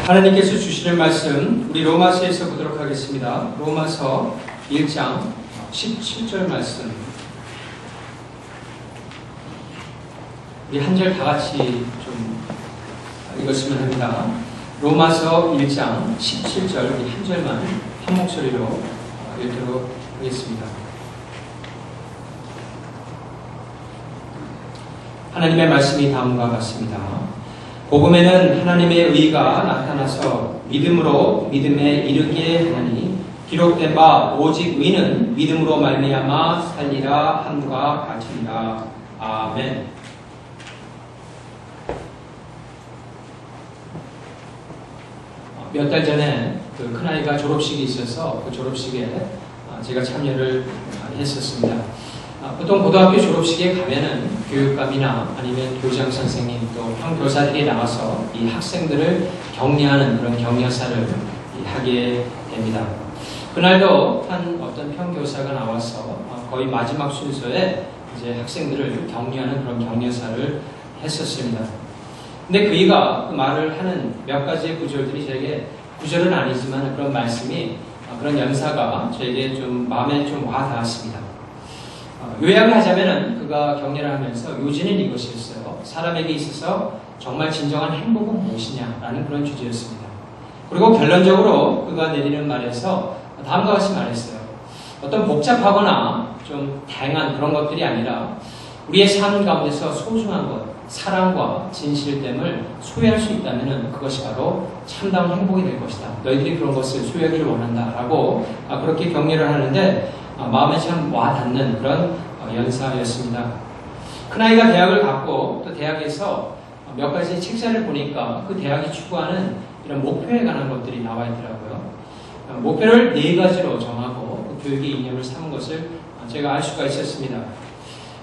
하나님께서 주시는 말씀 우리 로마서에서 보도록 하겠습니다. 로마서 1장 17절 말씀 우리 한 절 다 같이 좀 읽었으면 합니다. 로마서 1장 17절 우리 한 절만 한 목소리로 읽도록 하겠습니다. 하나님의 말씀이 다음과 같습니다. 복음에는 하나님의 의가 나타나서 믿음으로 믿음에 이르게 하나니 기록된 바 오직 의는 믿음으로 말미암아 살리라 함과 같으니라. 아멘. 몇 달 전에 그 큰아이가 졸업식이 있어서 그 졸업식에 제가 참여를 했었습니다. 보통 고등학교 졸업식에 가면은 교육감이나 아니면 교장 선생님 또 형교사들이 나와서 이 학생들을 격려하는 그런 격려사를 하게 됩니다. 그날도 한 어떤 형교사가 나와서 거의 마지막 순서에 이제 학생들을 격려하는 그런 격려사를 했었습니다. 근데 그이가 그 말을 하는 몇 가지의 구절들이 저에게 구절은 아니지만 그런 말씀이 그런 연사가 저에게 좀 마음에 좀 와닿았습니다. 요약을 하자면은 그가 격려를 하면서 요지는 이것이었어요. 사람에게 있어서 정말 진정한 행복은 무엇이냐라는 그런 주제였습니다. 그리고 결론적으로 그가 내리는 말에서 다음과 같이 말했어요. 어떤 복잡하거나 좀 다양한 그런 것들이 아니라 우리의 삶 가운데서 소중한 것, 사랑과 진실됨을 소유할 수 있다면 그것이 바로 참다운 행복이 될 것이다. 너희들이 그런 것을 소유하기를 원한다라고 그렇게 격려를 하는데 마음에 참 와닿는 그런 연사였습니다. 큰아이가 대학을 갔고 또 대학에서 몇 가지 책자를 보니까 그 대학이 추구하는 이런 목표에 관한 것들이 나와 있더라고요. 목표를 4가지로 정하고 그 교육의 이념을 삼은 것을 제가 알 수가 있었습니다.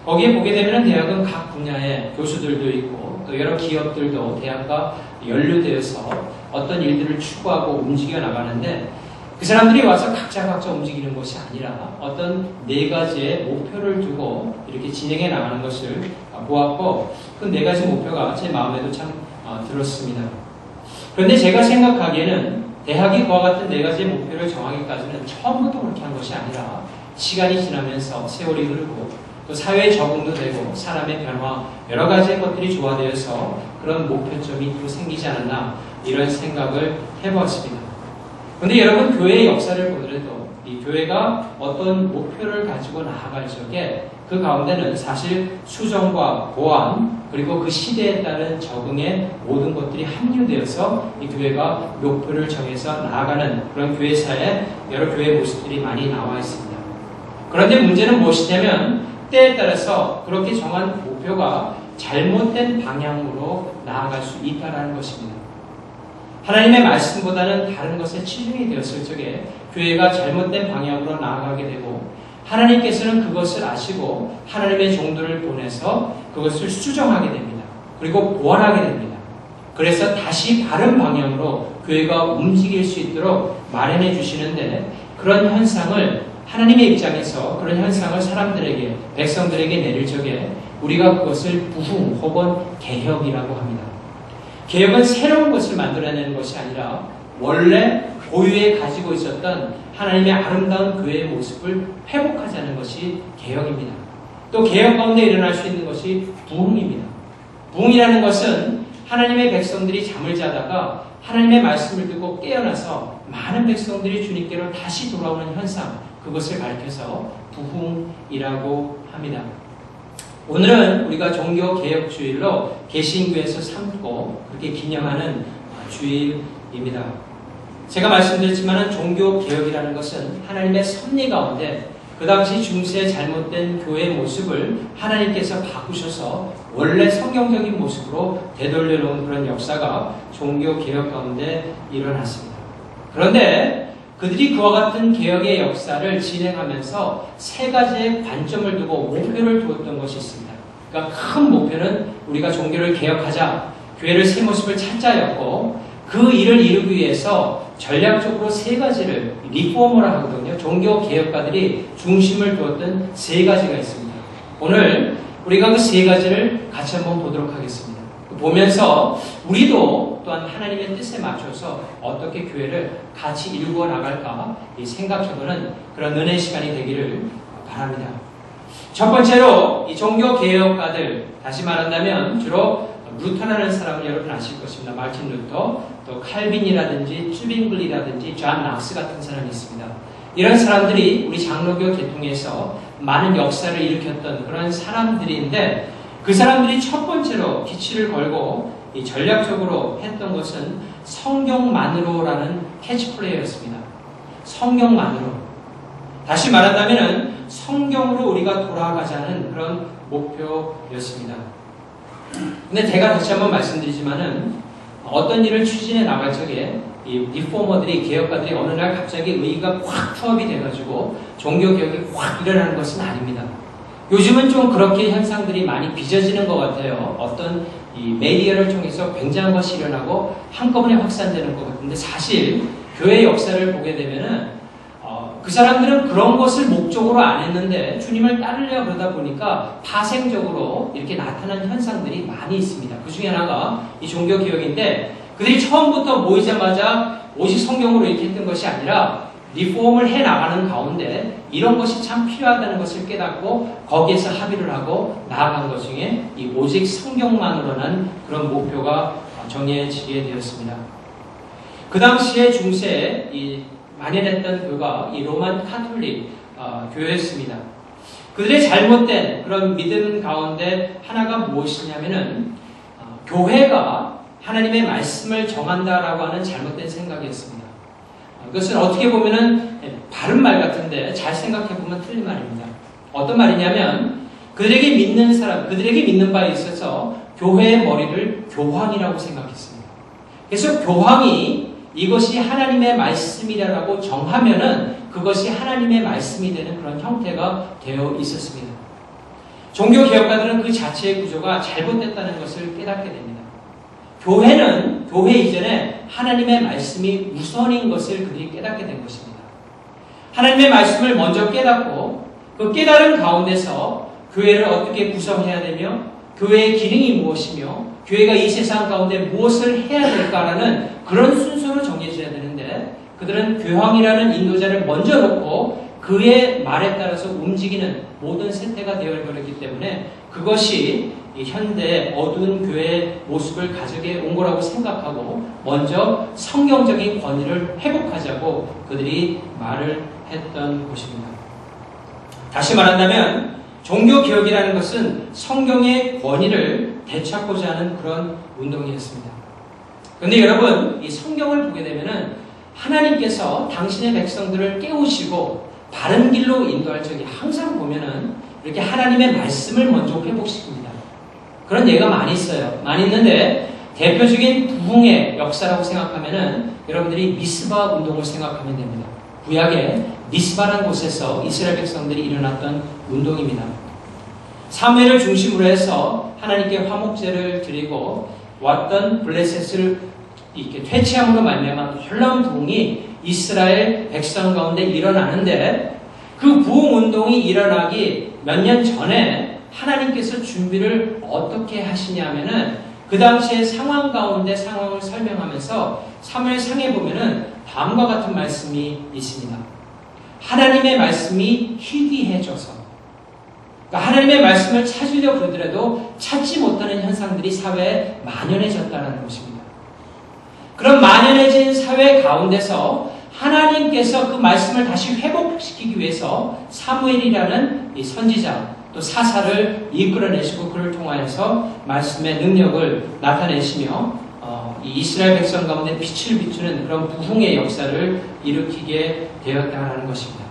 거기에 보게 되면 대학은 각 분야의 교수들도 있고 또 여러 기업들도 대학과 연루되어서 어떤 일들을 추구하고 움직여 나가는데 그 사람들이 와서 각자 움직이는 것이 아니라 어떤 4가지의 목표를 두고 이렇게 진행해 나가는 것을 보았고 그 4가지 목표가 제 마음에도 참 들었습니다. 그런데 제가 생각하기에는 대학이 그와 같은 4가지의 목표를 정하기까지는 처음부터 그렇게 한 것이 아니라 시간이 지나면서 세월이 흐르고 또 사회에 적응도 되고 사람의 변화 여러 가지의 것들이 조화되어서 그런 목표점이 또 생기지 않았나 이런 생각을 해보았습니다. 그런데 여러분 교회의 역사를 보더라도 이 교회가 어떤 목표를 가지고 나아갈 적에 그 가운데는 사실 수정과 보완 그리고 그 시대에 따른 적응의 모든 것들이 합류되어서 이 교회가 목표를 정해서 나아가는 그런 교회사에 여러 교회의 모습들이 많이 나와 있습니다. 그런데 문제는 무엇이냐면 때에 따라서 그렇게 정한 목표가 잘못된 방향으로 나아갈 수 있다는 것입니다. 하나님의 말씀보다는 다른 것에 치중이 되었을 적에 교회가 잘못된 방향으로 나아가게 되고 하나님께서는 그것을 아시고 하나님의 종들을 보내서 그것을 수정하게 됩니다. 그리고 보완하게 됩니다. 그래서 다시 바른 방향으로 교회가 움직일 수 있도록 마련해 주시는데 그런 현상을 하나님의 입장에서 그런 현상을 사람들에게 백성들에게 내릴 적에 우리가 그것을 부흥 혹은 개혁이라고 합니다. 개혁은 새로운 것을 만들어내는 것이 아니라 원래 고유에 가지고 있었던 하나님의 아름다운 교회의 모습을 회복하자는 것이 개혁입니다. 또 개혁 가운데 일어날 수 있는 것이 부흥입니다. 부흥이라는 것은 하나님의 백성들이 잠을 자다가 하나님의 말씀을 듣고 깨어나서 많은 백성들이 주님께로 다시 돌아오는 현상, 그것을 가리켜서 부흥이라고 합니다. 오늘은 우리가 종교개혁주일로 개신교에서 삼고 그렇게 기념하는 주일입니다. 제가 말씀드렸지만 종교개혁이라는 것은 하나님의 섭리 가운데 그 당시 중세의 잘못된 교회의 모습을 하나님께서 바꾸셔서 원래 성경적인 모습으로 되돌려 놓은 그런 역사가 종교개혁 가운데 일어났습니다. 그런데 그들이 그와 같은 개혁의 역사를 진행하면서 3가지의 관점을 두고 목표를 두었던 것이 있습니다. 그러니까 큰 목표는 우리가 종교를 개혁하자, 교회를 새 모습을 찾자였고 그 일을 이루기 위해서 전략적으로 3가지를 리포머라 하거든요. 종교 개혁가들이 중심을 두었던 3가지가 있습니다. 오늘 우리가 그 3가지를 같이 한번 보도록 하겠습니다. 보면서 우리도 또한 하나님의 뜻에 맞춰서 어떻게 교회를 같이 일구어 나갈까 생각해보는 그런 은혜 시간이 되기를 바랍니다. 첫 번째로 이 종교개혁가들, 다시 말한다면 주로 루터라는 사람을 여러분 아실 것입니다. 마틴 루터, 또 칼빈이라든지 쭈빙글리라든지 존 낙스 같은 사람이 있습니다. 이런 사람들이 우리 장로교 계통에서 많은 역사를 일으켰던 그런 사람들인데, 그 사람들이 첫 번째로 기치를 걸고 전략적으로 했던 것은 성경만으로라는 캐치플레이였습니다. 성경만으로. 다시 말한다면 성경으로 우리가 돌아가자는 그런 목표였습니다. 근데 제가 다시 한번 말씀드리지만은 어떤 일을 추진해 나갈 적에 이 리포머들이, 개혁가들이 어느 날 갑자기 의의가 확 투합이 돼가지고 종교개혁이 확 일어나는 것은 아닙니다. 요즘은 좀 그렇게 현상들이 많이 빚어지는 것 같아요. 어떤 이 메디어를 통해서 굉장한 것이 일어나고 한꺼번에 확산되는 것 같은데, 사실 교회 역사를 보게 되면은 그 사람들은 그런 것을 목적으로 안 했는데 주님을 따르려 그러다 보니까 파생적으로 이렇게 나타난 현상들이 많이 있습니다. 그 중에 하나가 이 종교개혁인데, 그들이 처음부터 모이자마자 오직 성경으로 이렇게 했던 것이 아니라 리폼을 해나가는 가운데 이런 것이 참 필요하다는 것을 깨닫고 거기에서 합의를 하고 나아간 것 중에 이 오직 성경만으로는 그런 목표가 정해지게 되었습니다. 그 당시에 중세에 이 만연했던 교가 이 로만 카톨릭 교회였습니다. 그들의 잘못된 그런 믿음 가운데 하나가 무엇이냐면은 교회가 하나님의 말씀을 정한다라고 하는 잘못된 생각이었습니다. 그것은 어떻게 보면은 바른 말 같은데 잘 생각해 보면 틀린 말입니다. 어떤 말이냐면 그들에게 믿는 사람, 그들에게 믿는 바에 있어서 교회의 머리를 교황이라고 생각했습니다. 그래서 교황이 이것이 하나님의 말씀이라고 정하면은 그것이 하나님의 말씀이 되는 그런 형태가 되어 있었습니다. 종교개혁가들은 그 자체의 구조가 잘못됐다는 것을 깨닫게 됩니다. 교회는 교회 이전에 하나님의 말씀이 우선인 것을 그들이 깨닫게 된 것입니다. 하나님의 말씀을 먼저 깨닫고 그 깨달은 가운데서 교회를 어떻게 구성해야 되며 교회의 기능이 무엇이며 교회가 이 세상 가운데 무엇을 해야 될까라는 그런 순서로 정해져야 되는데, 그들은 교황이라는 인도자를 먼저 놓고 그의 말에 따라서 움직이는 모든 세태가 되어버렸기 때문에 그것이 현대 어두운 교회의 모습을 가지게 온 거라고 생각하고 먼저 성경적인 권위를 회복하자고 그들이 말을 했던 것입니다. 다시 말한다면 종교개혁이라는 것은 성경의 권위를 되찾고자 하는 그런 운동이었습니다. 그런데 여러분, 이 성경을 보게 되면은 하나님께서 당신의 백성들을 깨우시고 바른 길로 인도할 적에 항상 보면은 이렇게 하나님의 말씀을 먼저 회복시킵니다. 그런 예가 많이 있어요. 많이 있는데 대표적인 부흥의 역사라고 생각하면은 여러분들이 미스바 운동을 생각하면 됩니다. 구약의 미스바라는 곳에서 이스라엘 백성들이 일어났던 운동입니다. 사무엘을 중심으로 해서 하나님께 화목제를 드리고 왔던 블레셋을 이렇게 퇴치함으로 말미암아 놀라운 부흥이 이스라엘 백성 가운데 일어나는데, 그 부흥 운동이 일어나기 몇 년 전에 하나님께서 준비를 어떻게 하시냐면은 그 당시의 상황 가운데 상황을 설명하면서 사무엘상에 보면은 다음과 같은 말씀이 있습니다. 하나님의 말씀이 희귀해져서, 그러니까 하나님의 말씀을 찾으려 그러더라도 찾지 못하는 현상들이 사회에 만연해졌다는 것입니다. 그런 만연해진 사회 가운데서 하나님께서 그 말씀을 다시 회복시키기 위해서 사무엘이라는 이 선지자, 또 사사를 이끌어내시고 그를 통하여서 말씀의 능력을 나타내시며 이 이스라엘 백성 가운데 빛을 비추는 그런 부흥의 역사를 일으키게 되었다는 것입니다.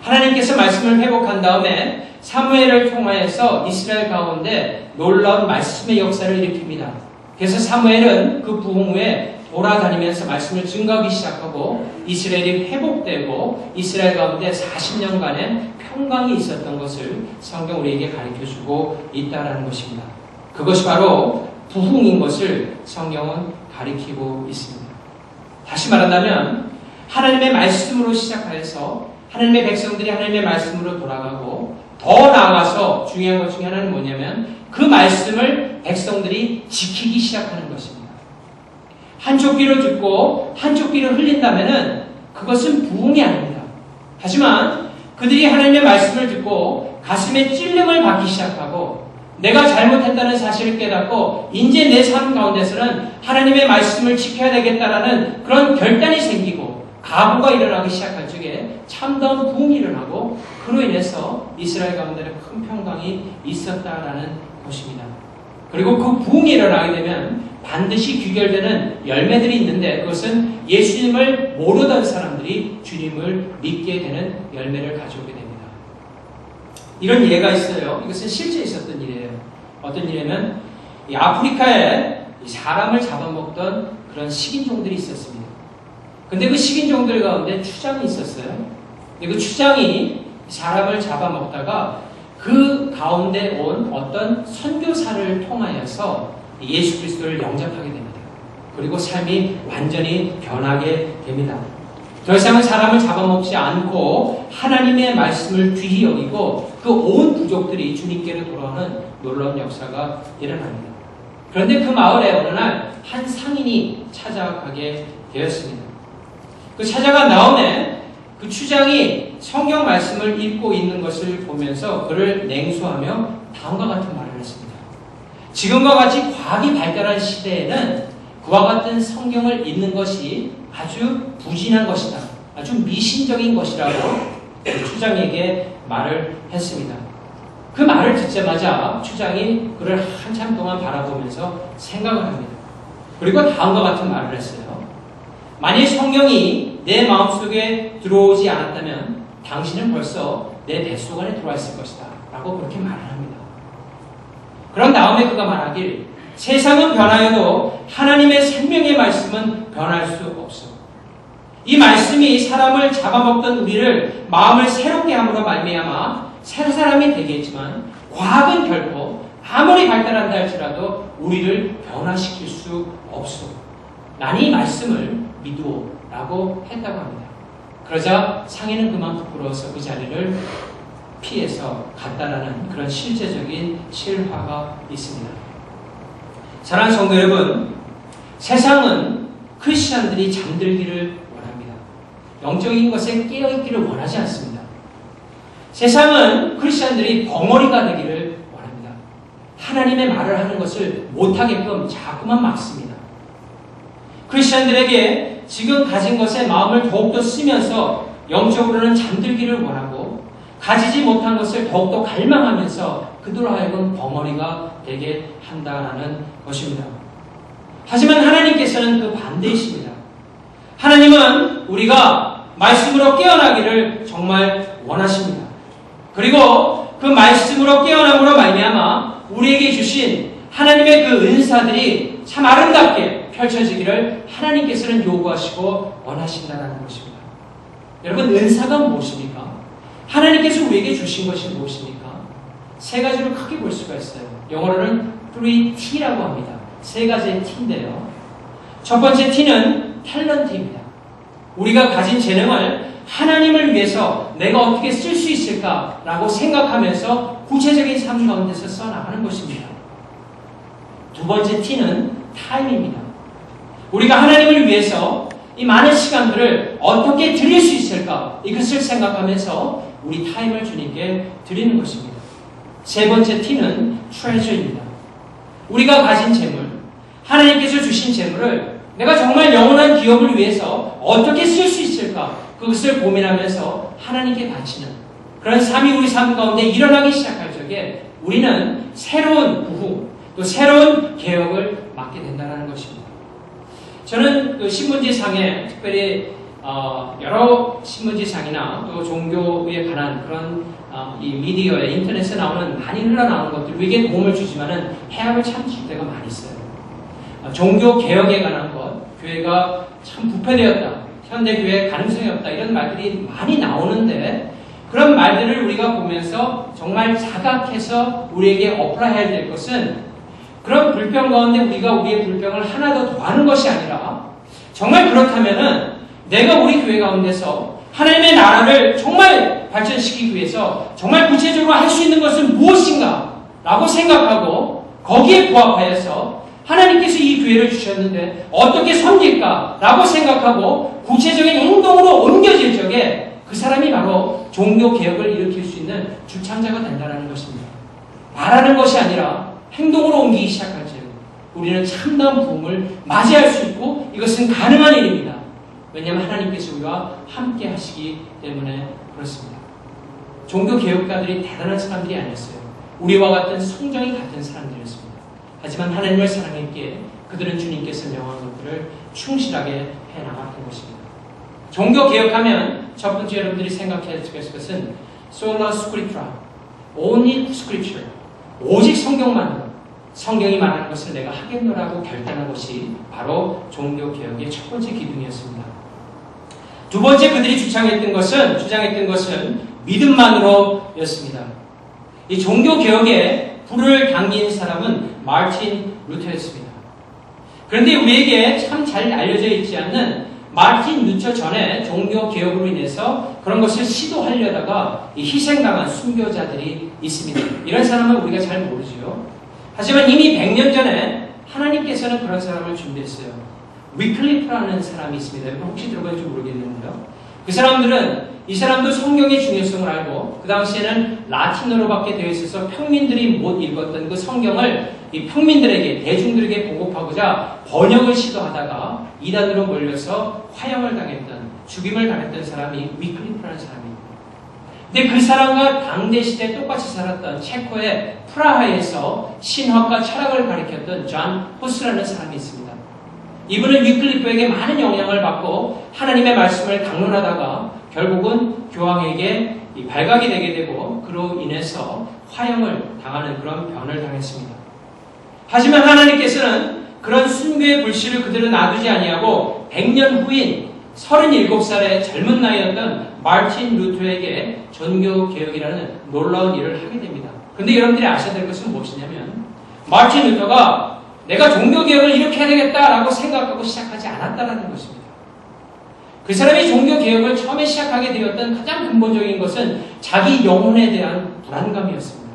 하나님께서 말씀을 회복한 다음에 사무엘을 통하여서 이스라엘 가운데 놀라운 말씀의 역사를 일으킵니다. 그래서 사무엘은 그 부흥 후에 돌아다니면서 말씀을 증거하기 시작하고 이스라엘이 회복되고 이스라엘 가운데 40년간의 평강이 있었던 것을 성경 우리에게 가르쳐주고 있다는 것입니다. 그것이 바로 부흥인 것을 성경은 가리키고 있습니다. 다시 말한다면 하나님의 말씀으로 시작하여서 하나님의 백성들이 하나님의 말씀으로 돌아가고 더 나아가서 중요한 것 중에 하나는 뭐냐면 그 말씀을 백성들이 지키기 시작하는 것입니다. 한쪽 귀로 듣고 한쪽 귀로 흘린다면은 그것은 부흥이 아닙니다. 하지만 그들이 하나님의 말씀을 듣고 가슴에 찔림을 받기 시작하고 내가 잘못했다는 사실을 깨닫고 이제 내 삶 가운데서는 하나님의 말씀을 지켜야 되겠다라는 그런 결단이 생기고 각오가 일어나기 시작할 적에 참다운 부흥이 일어나고 그로 인해서 이스라엘 가운데 큰 평강이 있었다라는 것입니다. 그리고 그 부흥이 일어나게 되면 반드시 귀결되는 열매들이 있는데 그것은 예수님을 모르던 사람들이 주님을 믿게 되는 열매를 가져오게 됩니다. 이런 예가 있어요. 이것은 실제 있었던 일이에요. 어떤 일이냐면 이 아프리카에 사람을 잡아먹던 그런 식인종들이 있었습니다. 근데 그 식인종들 가운데 추장이 있었어요. 근데 그 추장이 사람을 잡아먹다가 그 가운데 온 어떤 선교사를 통하여서 예수 그리스도를 영접하게 됩니다. 그리고 삶이 완전히 변하게 됩니다. 더 이상은 사람을 잡아먹지 않고 하나님의 말씀을 귀히 여기고 그 온 부족들이 주님께로 돌아오는 놀라운 역사가 일어납니다. 그런데 그 마을에 어느 날 한 상인이 찾아가게 되었습니다. 그 찾아간 다음에 그 추장이 성경 말씀을 읽고 있는 것을 보면서 그를 냉소하며 다음과 같은 말을 했습니다. 지금과 같이 과학이 발달한 시대에는 그와 같은 성경을 읽는 것이 아주 부진한 것이다. 아주 미신적인 것이라고 추장에게 말을 했습니다. 그 말을 듣자마자 추장이 그를 한참 동안 바라보면서 생각을 합니다. 그리고 다음과 같은 말을 했어요. 만일 성경이 내 마음속에 들어오지 않았다면 당신은 벌써 내 뱃속 안에 들어와 있을 것이다. 라고 그렇게 말을 합니다. 그런 다음에 그가 말하길 세상은 변하여도 하나님의 생명의 말씀은 변할 수 없어. 이 말씀이 사람을 잡아먹던 우리를 마음을 새롭게 함으로 말미암아 새 사람이 되겠지만 과학은 결코 아무리 발달한다 할지라도 우리를 변화시킬 수 없어. 난 이 말씀을 믿어 라고 했다고 합니다. 그러자 상인은 그만 부끄러워서 그 자리를 피해서 갔다라는 그런 실제적인 실화가 있습니다. 사랑하는 성도 여러분, 세상은 크리스찬들이 잠들기를 원합니다. 영적인 것에 깨어있기를 원하지 않습니다. 세상은 크리스찬들이 벙어리가 되기를 원합니다. 하나님의 말을 하는 것을 못하게끔 자꾸만 막습니다. 크리스찬들에게 지금 가진 것에 마음을 더욱더 쓰면서 영적으로는 잠들기를 원하고 가지지 못한 것을 더욱더 갈망하면서 그들로 하여금 벙어리가 되게 한다는 것입니다. 하지만 하나님께서는 그 반대이십니다. 하나님은 우리가 말씀으로 깨어나기를 정말 원하십니다. 그리고 그 말씀으로 깨어남으로 말미암아 우리에게 주신 하나님의 그 은사들이 참 아름답게 펼쳐지기를 하나님께서는 요구하시고 원하신다는 것입니다. 여러분, 은사가 무엇입니까? 하나님께서 우리에게 주신 것이 무엇입니까? 세 가지로 크게 볼 수가 있어요. 영어로는 3T라고 합니다. 세 가지의 T인데요. 첫 번째 T는 탤런트입니다. 우리가 가진 재능을 하나님을 위해서 내가 어떻게 쓸 수 있을까라고 생각하면서 구체적인 삶 가운데서 써나가는 것입니다. 두 번째 T는 타임입니다. 우리가 하나님을 위해서 이 많은 시간들을 어떻게 드릴 수 있을까? 이것을 생각하면서 우리 타임을 주님께 드리는 것입니다. 세 번째 T는 treasure입니다. 우리가 가진 재물, 하나님께서 주신 재물을 내가 정말 영원한 기업을 위해서 어떻게 쓸 수 있을까? 그것을 고민하면서 하나님께 바치는 그런 삶이 우리 삶 가운데 일어나기 시작할 적에 우리는 새로운 부흥, 또 새로운 개혁을 맡게 된다는 것입니다. 저는 그 신문지상에 특별히 여러 신문지상이나 또 종교에 관한 그런 이 미디어에 인터넷에 나오는 많이 흘러나오는 것들 우리에게 도움을 주지만은 해악을 참 줄 때가 많이 있어요. 종교 개혁에 관한 것, 교회가 참 부패되었다, 현대교회 가능성이 없다 이런 말들이 많이 나오는데 그런 말들을 우리가 보면서 정말 자각해서 우리에게 어플라이해야 될 것은 그런 불평 가운데 우리가 우리의 불평을 하나 더 더하는 것이 아니라 정말 그렇다면은 내가 우리 교회 가운데서 하나님의 나라를 정말 발전시키기 위해서 정말 구체적으로 할 수 있는 것은 무엇인가? 라고 생각하고 거기에 부합하여서 하나님께서 이 기회를 주셨는데 어떻게 섬길까? 라고 생각하고 구체적인 행동으로 옮겨질 적에 그 사람이 바로 종교개혁을 일으킬 수 있는 주창자가 된다는 것입니다. 말하는 것이 아니라 행동으로 옮기기 시작할 때 우리는 참다운 부흥을 맞이할 수 있고 이것은 가능한 일입니다. 왜냐하면 하나님께서 우리와 함께 하시기 때문에 그렇습니다. 종교개혁가들이 대단한 사람들이 아니었어요. 우리와 같은 성정이 같은 사람들이었습니다. 하지만 하나님을 사랑했기에 그들은 주님께서 명한 것들을 충실하게 해나갔던 것입니다. 종교개혁하면 첫 번째 여러분들이 생각해야 될 것은 sola scriptura, only scripture, 오직 성경만으로 성경이 말하는 것을 내가 하겠노라고 결단한 것이 바로 종교개혁의 첫 번째 기둥이었습니다. 두 번째 그들이 주장했던 것은 믿음만으로였습니다. 이 종교개혁에 불을 당긴 사람은 마르틴 루터였습니다. 그런데 우리에게 참 잘 알려져 있지 않는 마르틴 루터 전에 종교개혁으로 인해서 그런 것을 시도하려다가 희생당한 순교자들이 있습니다. 이런 사람은 우리가 잘 모르죠. 하지만 이미 100년 전에 하나님께서는 그런 사람을 준비했어요. 위클리프라는 사람이 있습니다. 여러분 혹시 들어볼지 모르겠는데요. 이 사람도 성경의 중요성을 알고 그 당시에는 라틴어로밖에 되어 있어서 평민들이 못 읽었던 그 성경을 이 평민들에게 대중들에게 보급하고자 번역을 시도하다가 이단으로 몰려서 화형을 당했던 죽임을 당했던 사람이 위클리프라는 사람입니다. 근데 그 사람과 당대 시대에 똑같이 살았던 체코의 프라하에서 신학과 철학을 가리켰던 존 후스라는 사람이 있습니다. 이분은 위클리프에게 많은 영향을 받고 하나님의 말씀을 강론하다가 결국은 교황에게 발각이 되게 되고 그로 인해서 화형을 당하는 그런 변을 당했습니다. 하지만 하나님께서는 그런 순교의 불씨를 그대로 놔두지 아니하고 100년 후인 37살의 젊은 나이였던 마르틴 루터에게 종교개혁이라는 놀라운 일을 하게 됩니다. 그런데 여러분들이 아셔야 될 것은 무엇이냐면 마르틴 루터가 내가 종교개혁을 이렇게 해야 되겠다라고 생각하고 시작하지 않았다는 것입니다. 그 사람이 종교개혁을 처음에 시작하게 되었던 가장 근본적인 것은 자기 영혼에 대한 불안감이었습니다.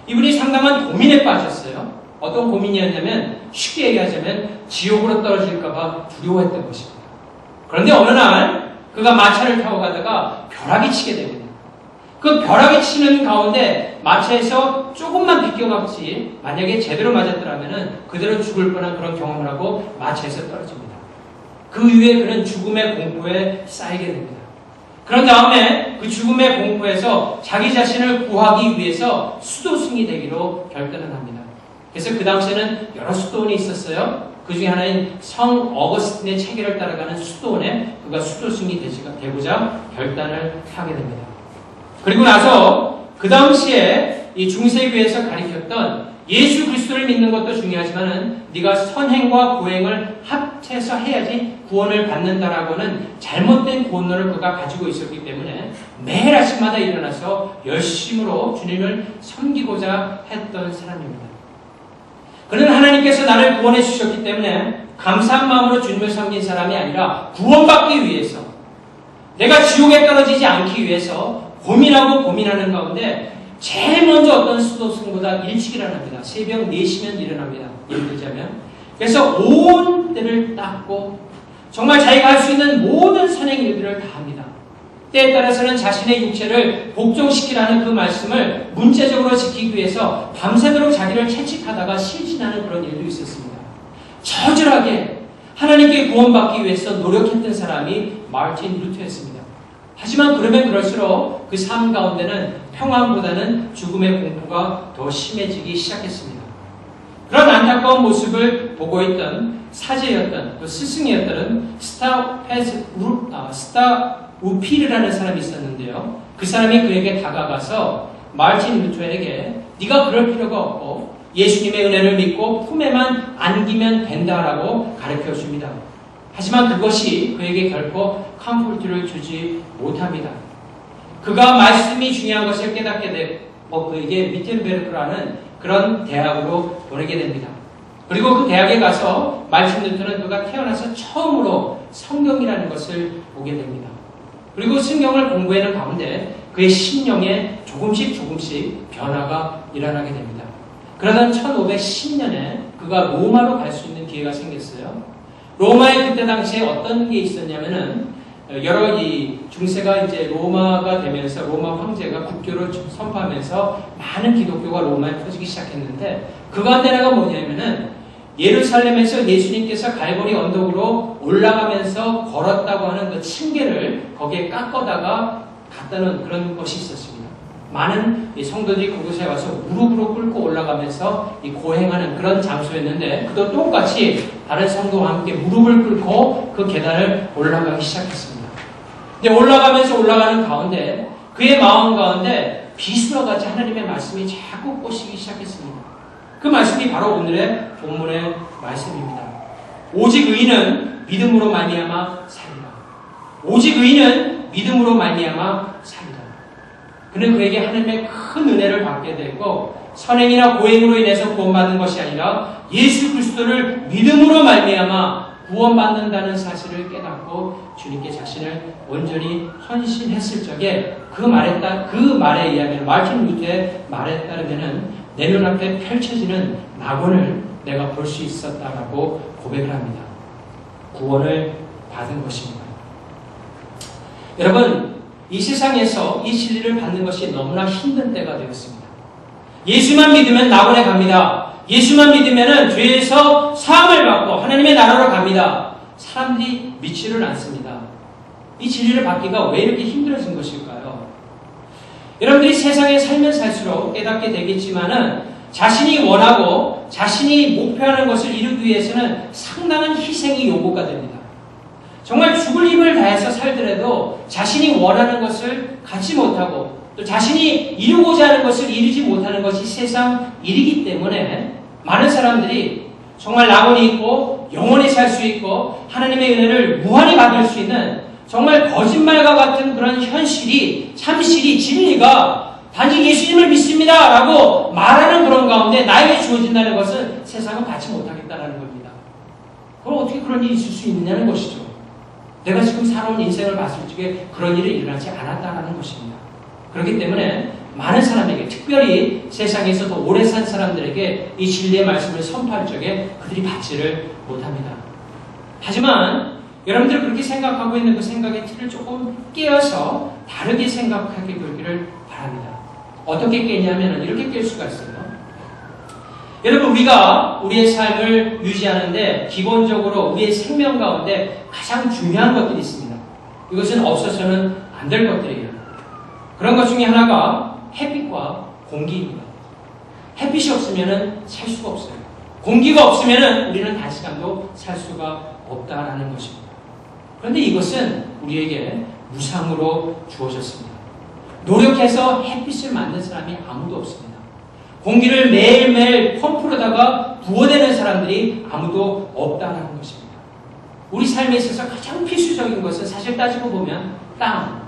이분이 상당한 고민에 빠졌어요. 어떤 고민이었냐면 쉽게 얘기하자면 지옥으로 떨어질까 봐 두려워했던 것입니다. 그런데 어느 날 그가 마차를 타고 가다가 벼락이 치게 됩니다. 그 벼락이 치는 가운데 마차에서 조금만 비껴갔지 만약에 제대로 맞았더라면 그대로 죽을 뻔한 그런 경험을 하고 마차에서 떨어집니다. 그 이후에 그는 죽음의 공포에 쌓이게 됩니다. 그런 다음에 그 죽음의 공포에서 자기 자신을 구하기 위해서 수도승이 되기로 결단을 합니다. 그래서 그 당시에는 여러 수도원이 있었어요. 그 중에 하나인 성 어거스틴의 체계를 따라가는 수도원에 그가 수도승이 되고자 결단을 하게 됩니다. 그리고 나서 그 당시에 이 중세교회에서 가리켰던 예수 그리스도를 믿는 것도 중요하지만은 네가 선행과 고행을 합해서 해야지 구원을 받는다라고는 잘못된 구원론을 그가 가지고 있었기 때문에 매일 아침마다 일어나서 열심으로 주님을 섬기고자 했던 사람입니다. 그는 하나님께서 나를 구원해 주셨기 때문에 감사한 마음으로 주님을 섬긴 사람이 아니라 구원받기 위해서 내가 지옥에 떨어지지 않기 위해서 고민하는 가운데 제일 먼저 어떤 수도승보다 일찍 일어납니다. 새벽 4시면 일어납니다. 예를 들자면. 그래서 온 때를 닦고 정말 자기가 할 수 있는 모든 선행 일들을 다 합니다. 때에 따라서는 자신의 육체를 복종시키라는 그 말씀을 문자적으로 지키기 위해서 밤새도록 자기를 채찍하다가 실진하는 그런 일도 있었습니다. 처절하게 하나님께 구원받기 위해서 노력했던 사람이 마르틴 루터였습니다. 하지만 그러면 그럴수록 그 삶 가운데는 평안보다는 죽음의 공포가 더 심해지기 시작했습니다. 그런 안타까운 모습을 보고 있던 사제였던 그 스승이었던 스타우피르라는 사람이 있었는데요. 그 사람이 그에게 다가가서 마르틴 루터에게 네가 그럴 필요가 없고 예수님의 은혜를 믿고 품에만 안기면 된다라고 가르쳐줍니다. 하지만 그것이 그에게 결코 컴포트를 주지 못합니다. 그가 말씀이 중요한 것을 깨닫게 되고 그에게 위텐베르크라는 그런 대학으로 보내게 됩니다. 그리고 그 대학에 가서 마르틴 루터는 그가 태어나서 처음으로 성경이라는 것을 보게 됩니다. 그리고 성경을 공부하는 가운데 그의 심령에 조금씩 변화가 일어나게 됩니다. 그러던 1510년에 그가 로마로 갈 수 있는 기회가 생겼어요. 로마에 그때 당시에 어떤 게 있었냐면은 여러 이 중세가 이제 로마가 되면서 로마 황제가 국교를 선포하면서 많은 기독교가 로마에 퍼지기 시작했는데 그 가운데 하나가 뭐냐면은 예루살렘에서 예수님께서 갈보리 언덕으로 올라가면서 걸었다고 하는 그 층계를 거기에 깎아다가 갖다 놓은 그런 것이 있었습니다. 많은 성도들이 그곳에 와서 무릎으로 꿇고 올라가면서 고행하는 그런 장소였는데 그도 똑같이 다른 성도와 함께 무릎을 꿇고 그 계단을 올라가기 시작했습니다. 근데 올라가면서 올라가는 가운데 그의 마음 가운데 비수와 같이 하나님의 말씀이 자꾸 꽂히기 시작했습니다. 그 말씀이 바로 오늘의 본문의 말씀입니다. 오직 의인은 믿음으로 말미암아 살리라. 오직 의인은 믿음으로 말미암아 살리라. 그는 그에게 하나님의 큰 은혜를 받게 됐고 선행이나 고행으로 인해서 구원받는 것이 아니라 예수 그리스도를 믿음으로 말미암아 구원받는다는 사실을 깨닫고 주님께 자신을 온전히 헌신했을 적에 그 말에 의하면 마틴 루터의 말에 따르면은 내 눈앞에 펼쳐지는 낙원을 내가 볼 수 있었다라고 고백을 합니다. 구원을 받은 것입니다. 여러분, 이 세상에서 이 진리를 받는 것이 너무나 힘든 때가 되었습니다. 예수만 믿으면 낙원에 갑니다. 예수만 믿으면 죄에서 사함을 받고 하나님의 나라로 갑니다. 사람들이 믿지를 않습니다. 이 진리를 받기가 왜 이렇게 힘들어진 것일까요? 여러분들이 세상에 살면 살수록 깨닫게 되겠지만은 자신이 원하고 자신이 목표하는 것을 이루기 위해서는 상당한 희생이 요구가 됩니다. 정말 죽을 힘을 다해서 살더라도 자신이 원하는 것을 갖지 못하고 또 자신이 이루고자 하는 것을 이루지 못하는 것이 세상 일이기 때문에 많은 사람들이 정말 낙원이 있고 영원히 살 수 있고 하나님의 은혜를 무한히 받을 수 있는 정말 거짓말과 같은 그런 현실이 참실이 진리가 단지 예수님을 믿습니다 라고 말하는 그런 가운데 나에게 주어진다는 것은 세상은 받지 못하겠다는 겁니다. 그럼 어떻게 그런 일이 있을 수 있느냐는 것이죠. 내가 지금 살아온 인생을 봤을 적에 그런 일이 일어나지 않았다는 것입니다. 그렇기 때문에 많은 사람에게 특별히 세상에서 더 오래 산 사람들에게 이 진리의 말씀을 선포할 적에 그들이 받지를 못합니다. 하지만 여러분들 그렇게 생각하고 있는 그 생각의 틀을 조금 깨어서 다르게 생각하게 되기를 바랍니다. 어떻게 깨냐면 이렇게 깰 수가 있어요. 여러분 우리가 우리의 삶을 유지하는데 기본적으로 우리의 생명 가운데 가장 중요한 것들이 있습니다. 이것은 없어서는 안 될 것들이에요. 그런 것 중에 하나가 햇빛과 공기입니다. 햇빛이 없으면 살 수가 없어요. 공기가 없으면 우리는 단시간도 살 수가 없다라는 것입니다. 그런데 이것은 우리에게 무상으로 주어졌습니다. 노력해서 햇빛을 만든 사람이 아무도 없습니다. 공기를 매일매일 펌프로다가 부어대는 사람들이 아무도 없다는 것입니다. 우리 삶에 있어서 가장 필수적인 것은 사실 따지고 보면 땅,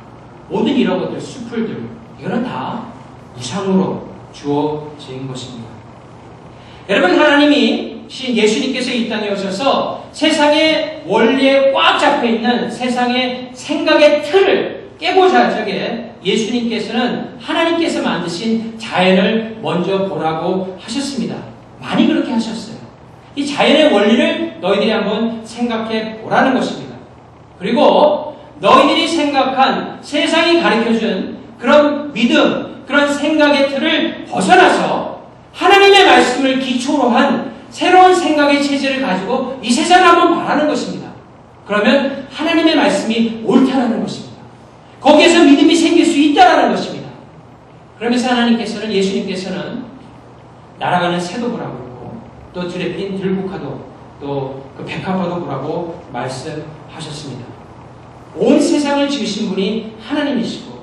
모든 이런 것들, 수풀들, 이거는 다 무상으로 주어진 것입니다. 여러분 하나님이 예수님께서 이 땅에 오셔서 세상의 원리에 꽉 잡혀있는 세상의 생각의 틀을 깨고자 할 적에 예수님께서는 하나님께서 만드신 자연을 먼저 보라고 하셨습니다. 많이 그렇게 하셨어요. 이 자연의 원리를 너희들이 한번 생각해 보라는 것입니다. 그리고 너희들이 생각한 세상이 가르쳐준 그런 믿음, 그런 생각의 틀을 벗어나서 하나님의 말씀을 기초로 한 새로운 생각의 체제를 가지고 이 세상을 한번 바라는 것입니다. 그러면 하나님의 말씀이 옳다는 것입니다. 거기에서 믿음이 생길 수 있다는 것입니다. 그러면서 하나님께서는 예수님께서는 날아가는 새도 보라고 그러고 또 들에 핀 들국화도 또 그 백합화도 보라고 말씀하셨습니다. 온 세상을 지으신 분이 하나님이시고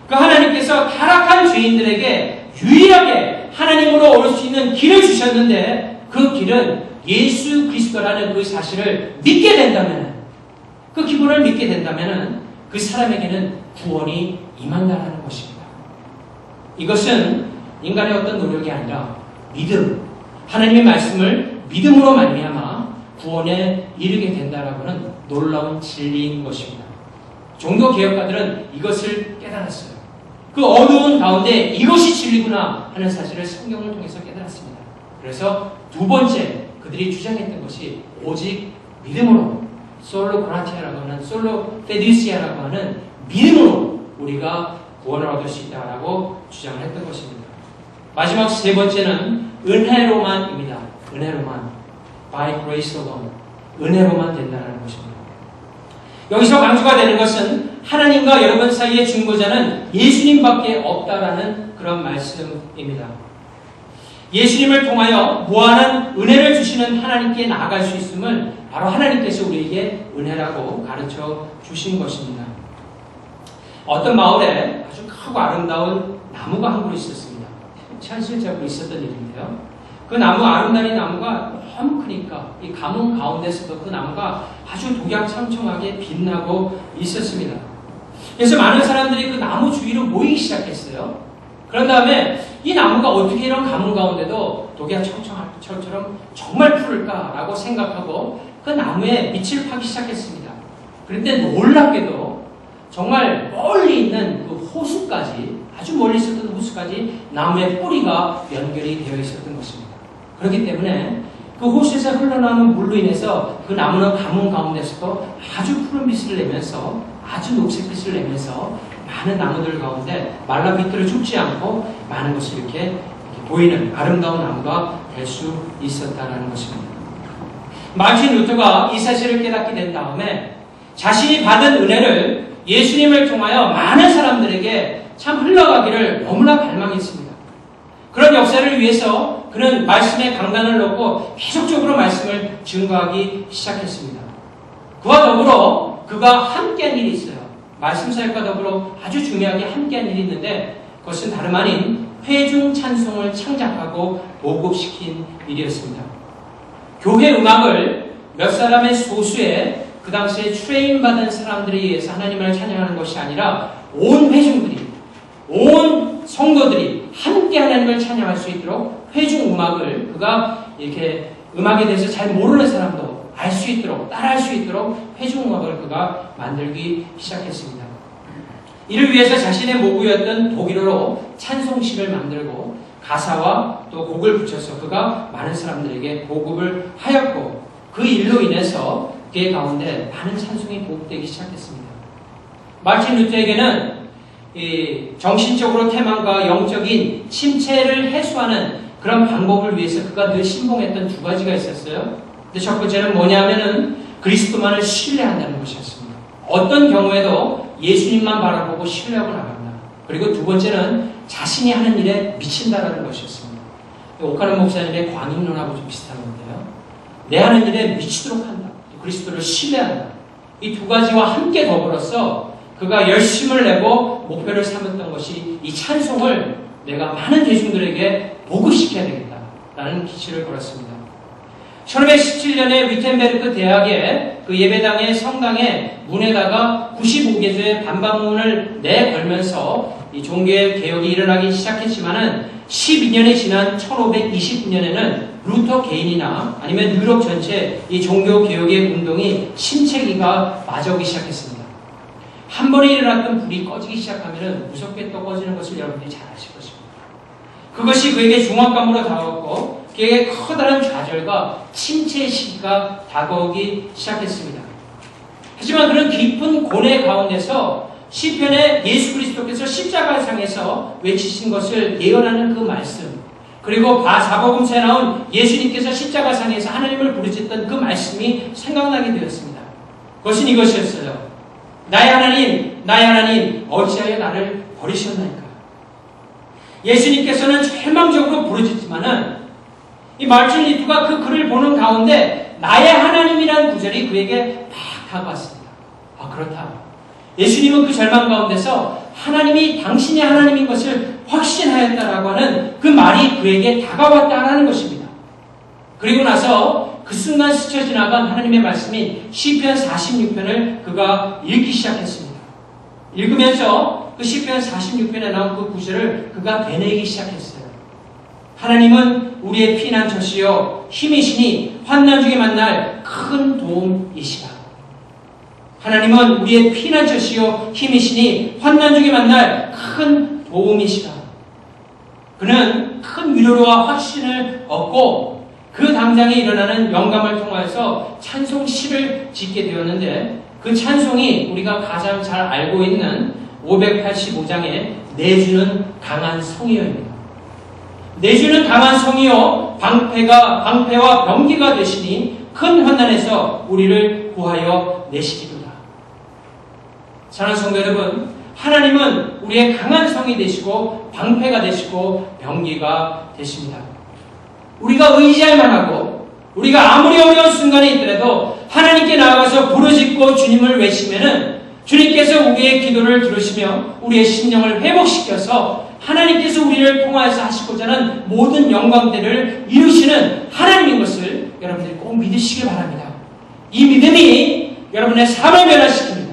그 하나님께서 타락한 죄인들에게 유일하게 하나님으로 올 수 있는 길을 주셨는데 그 길은 예수 그리스도라는 그 사실을 믿게 된다면 그 기본을 믿게 된다면 그 사람에게는 구원이 임한다는 것입니다. 이것은 인간의 어떤 노력이 아니라 믿음, 하나님의 말씀을 믿음으로 말미암아 구원에 이르게 된다라고는 놀라운 진리인 것입니다. 종교 개혁가들은 이것을 깨달았어요. 그 어두운 가운데 이것이 진리구나 하는 사실을 성경을 통해서 깨달았습니다. 그래서 두 번째 그들이 주장했던 것이 오직 믿음으로, 솔로 그라티아라고 하는, 솔로 페디시아라고 하는 믿음으로 우리가 구원을 얻을 수 있다라고 주장을 했던 것입니다. 마지막 세 번째는 은혜로만입니다. 은혜로만. By grace alone. 은혜로만 된다는 것입니다. 여기서 강조가 되는 것은 하나님과 여러분 사이의 중보자는 예수님밖에 없다라는 그런 말씀입니다. 예수님을 통하여 무한한 은혜를 주시는 하나님께 나아갈 수 있음을 바로 하나님께서 우리에게 은혜라고 가르쳐 주신 것입니다. 어떤 마을에 아주 크고 아름다운 나무가 한 그루 있었습니다. 현실적으로 있었던 일인데요. 그 나무, 아름다운 나무가 너무 크니까 이 가뭄 가운데서도 그 나무가 아주 독약청청하게 빛나고 있었습니다. 그래서 많은 사람들이 그 나무 주위로 모이기 시작했어요. 그런 다음에 이 나무가 어떻게 이런 가뭄 가운데도 독약청청처럼 정말 푸를까라고 생각하고 그 나무에 빛을 파기 시작했습니다. 그런데 놀랍게도 정말 멀리 있는 그 호수까지, 아주 멀리 있었던 호수까지 나무의 뿌리가 연결이 되어 있었던 것입니다. 그렇기 때문에 그 호수에서 흘러나오는 물로 인해서 그 나무는 가뭄 가운데서도 아주 푸른 빛을 내면서, 아주 녹색빛을 내면서 많은 나무들 가운데 말라 비틀어 죽지 않고 많은 것이 이렇게 보이는 아름다운 나무가 될 수 있었다는 것입니다. 마틴 루터가 이 사실을 깨닫게 된 다음에 자신이 받은 은혜를 예수님을 통하여 많은 사람들에게 참 흘러가기를 너무나 갈망했습니다. 그런 역사를 위해서 그는 말씀에 강단을 놓고 계속적으로 말씀을 증거하기 시작했습니다. 그와 더불어 그가 함께한 일이 있어요. 말씀 사역과 더불어 아주 중요하게 함께한 일이 있는데 그것은 다름 아닌 회중 찬송을 창작하고 보급시킨 일이었습니다. 교회 음악을 몇 사람의 소수의 그 당시에 트레인받은 사람들에 의해서 하나님을 찬양하는 것이 아니라 온 회중들이, 온 성도들이 함께 하나님을 찬양할 수 있도록 회중 음악을 그가 이렇게 음악에 대해서 잘 모르는 사람도 알 수 있도록, 따라할 수 있도록 회중 음악을 그가 만들기 시작했습니다. 이를 위해서 자신의 모국이었던 독일어로 찬송시를 만들고 가사와 또 곡을 붙여서 그가 많은 사람들에게 보급을 하였고 그 일로 인해서 그의 가운데 많은 찬송이 보급되기 시작했습니다. 마틴 루터에게는 이 정신적으로 태만과 영적인 침체를 해소하는 그런 방법을 위해서 그가 늘 신봉했던 두 가지가 있었어요. 근데 첫 번째는 뭐냐면은 그리스도만을 신뢰한다는 것이었습니다. 어떤 경우에도 예수님만 바라보고 신뢰하고 나간다. 그리고 두 번째는 자신이 하는 일에 미친다라는 것이었습니다. 오카는 목사님의 광인론하고 좀 비슷한 건데요. 내 하는 일에 미치도록 한다. 그리스도를 신뢰한다. 이 두 가지와 함께 더불어서 그가 열심을 내고 목표를 삼았던 것이 이 찬송을 내가 많은 대중들에게 보급시켜야 되겠다라는 기치를 걸었습니다. 1517년에 위텐베르크 대학의 그 예배당의 성당의 문에다가 95개조의 반박문을 내걸면서 이 종교의 개혁이 일어나기 시작했지만은 12년이 지난 1529년에는 루터 개인이나 아니면 유럽 전체 이 종교 개혁의 운동이 침체기가 맞아오기 시작했습니다. 한 번에 일어났던 불이 꺼지기 시작하면은 무섭게 또 꺼지는 것을 여러분들이 잘 아실 것입니다. 그것이 그에게 중압감으로 다가왔고 그에게 커다란 좌절과 침체의 시기가 다가오기 시작했습니다. 하지만 그런 깊은 고뇌 가운데서 시편에 예수 그리스도께서 십자가상에서 외치신 것을 예언하는 그 말씀, 그리고 사복음서에 나온 예수님께서 십자가상에서 하나님을 부르짖던 그 말씀이 생각나게 되었습니다. 그것은 이것이었어요. 나의 하나님, 어찌하여 나를 버리셨나이까? 예수님께서는 절망적으로 부르짖지만은 이 마틴 루터가 그 글을 보는 가운데 나의 하나님이라는 구절이 그에게 막 다가왔습니다. 아, 그렇다. 예수님은 그 절망 가운데서 하나님이 당신의 하나님인 것을 확신하였다라고 하는 그 말이 그에게 다가왔다라는 것입니다. 그리고 나서 그 순간 스쳐 지나간 하나님의 말씀인 시편 46편을 그가 읽기 시작했습니다. 읽으면서 그 시편 46편에 나온 그 구절을 그가 되뇌기 시작했어요. 하나님은 우리의 피난처시요 힘이시니 환난 중에 만날 큰 도움이시다. 하나님은 우리의 피난처시요 힘이시니 환난 중에 만날 큰 도움이시다. 그는 큰 위로와 확신을 얻고 그 당장에 일어나는 영감을 통하여서 찬송시를 짓게 되었는데, 그 찬송이 우리가 가장 잘 알고 있는 585장의 내주는 강한 성이여입니다. 내주는 강한 성이여 방패와 병기가 되시니 큰 환난에서 우리를 구하여 내시기도다. 사랑하는 성도 여러분, 하나님은 우리의 강한 성이 되시고 방패가 되시고 병기가 되십니다. 우리가 의지할 만하고 우리가 아무리 어려운 순간에 있더라도 하나님께 나아가서 부르짖고 주님을 외치면은 주님께서 우리의 기도를 들으시며 우리의 심령을 회복시켜서 하나님께서 우리를 통하여서 하시고자 하는 모든 영광들을 이루시는 하나님인 것을 여러분들이 꼭 믿으시길 바랍니다. 이 믿음이 여러분의 삶을 변화시킵니다.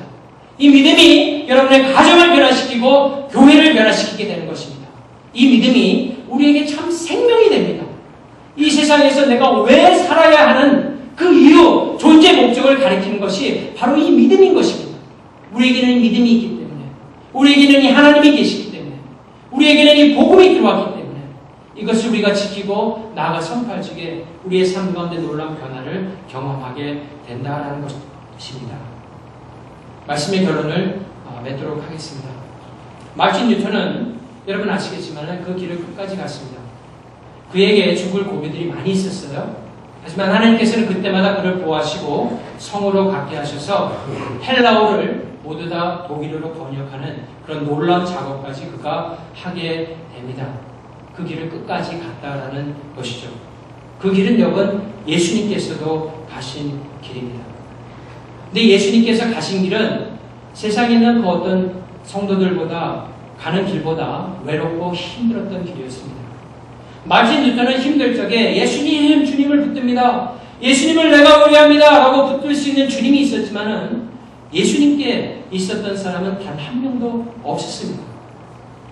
이 믿음이 여러분의 가정을 변화시키고 교회를 변화시키게 되는 것입니다. 이 믿음이 우리에게 참 생명이 됩니다. 이 세상에서 내가 왜 살아야 하는 그 이유, 존재 목적을 가리키는 것이 바로 이 믿음인 것입니다. 우리에게는 믿음이 있기 때문에, 우리에게는 이 하나님이 계시기 때문에, 우리에게는 이 복음이 들어왔기 때문에 이것을 우리가 지키고 나아가 선포할 적에 우리의 삶 가운데 놀라운 변화를 경험하게 된다는 것입니다. 말씀의 결론을 맺도록 하겠습니다. 마틴 뉴턴은 여러분 아시겠지만 그 길을 끝까지 갔습니다. 그에게 죽을 고비들이 많이 있었어요. 하지만 하나님께서는 그때마다 그를 보호하시고 성으로 갖게 하셔서 헬라어를 모두 다 독일어로 번역하는 그런 놀라운 작업까지 그가 하게 됩니다. 그 길을 끝까지 갔다라는 것이죠. 그 길은 여러분 예수님께서도 가신 길입니다. 근데 예수님께서 가신 길은 세상에 있는 그 어떤 성도들보다 가는 길보다 외롭고 힘들었던 길이었습니다. 마틴 루터는 힘들 적에 예수님, 주님을 붙듭니다. 예수님을 내가 의뢰합니다 라고 붙들 수 있는 주님이 있었지만은 예수님께 있었던 사람은 단 한 명도 없었습니다.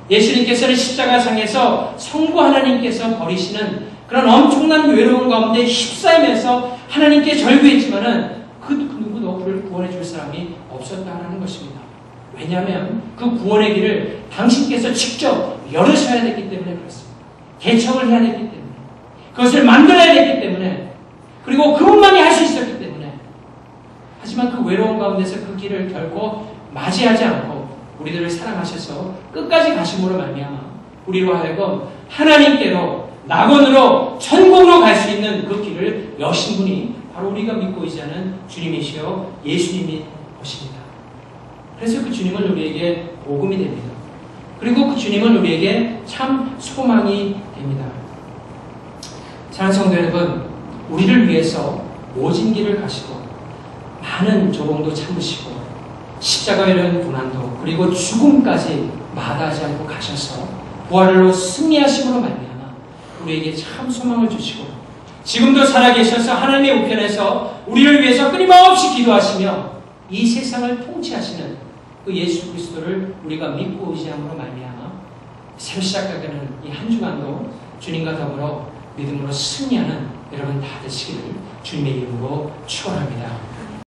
예수님께서는 십자가상에서 성부 하나님께서 버리시는 그런 엄청난 외로움 가운데 휩싸이면서 하나님께 절규했지만은 그 누구도 그를 구원해 줄 사람이 없었다는 것입니다. 왜냐하면 그 구원의 길을 당신께서 직접 열으셔야 됐기 때문에 그렇습니다. 개척을 해야 됐기 때문에, 그것을 만들어야 됐기 때문에, 그리고 그분만이 할 수 있었기 때문에. 하지만 그 외로움 가운데서 그 길을 결코 맞이하지 않고 우리들을 사랑하셔서 끝까지 가심으로 말미암아 우리로 하여금 하나님께로, 낙원으로, 천국으로 갈 수 있는 그 길을 여신 분이 바로 우리가 믿고 의지하는 주님이시여 예수님인 것입니다. 그래서 그 주님은 우리에게 복음이 됩니다. 그리고 그 주님은 우리에게 참 소망이 됩니다. 사랑하는 성도 여러분, 우리를 위해서 모진 길을 가시고 많은 조롱도 참으시고 십자가에 이른 고난도 그리고 죽음까지 마다하지 않고 가셔서 부활로 승리하심으로 말미암아 우리에게 참 소망을 주시고 지금도 살아계셔서 하나님의 우편에서 우리를 위해서 끊임없이 기도하시며 이 세상을 통치하시는 그 예수 그리스도를 우리가 믿고 의지함으로 말미암아 새로 시작하게 되는 이 한 주간도 주님과 더불어 믿음으로 승리하는 여러분 다 되시기를 주님의 이름으로 축원합니다.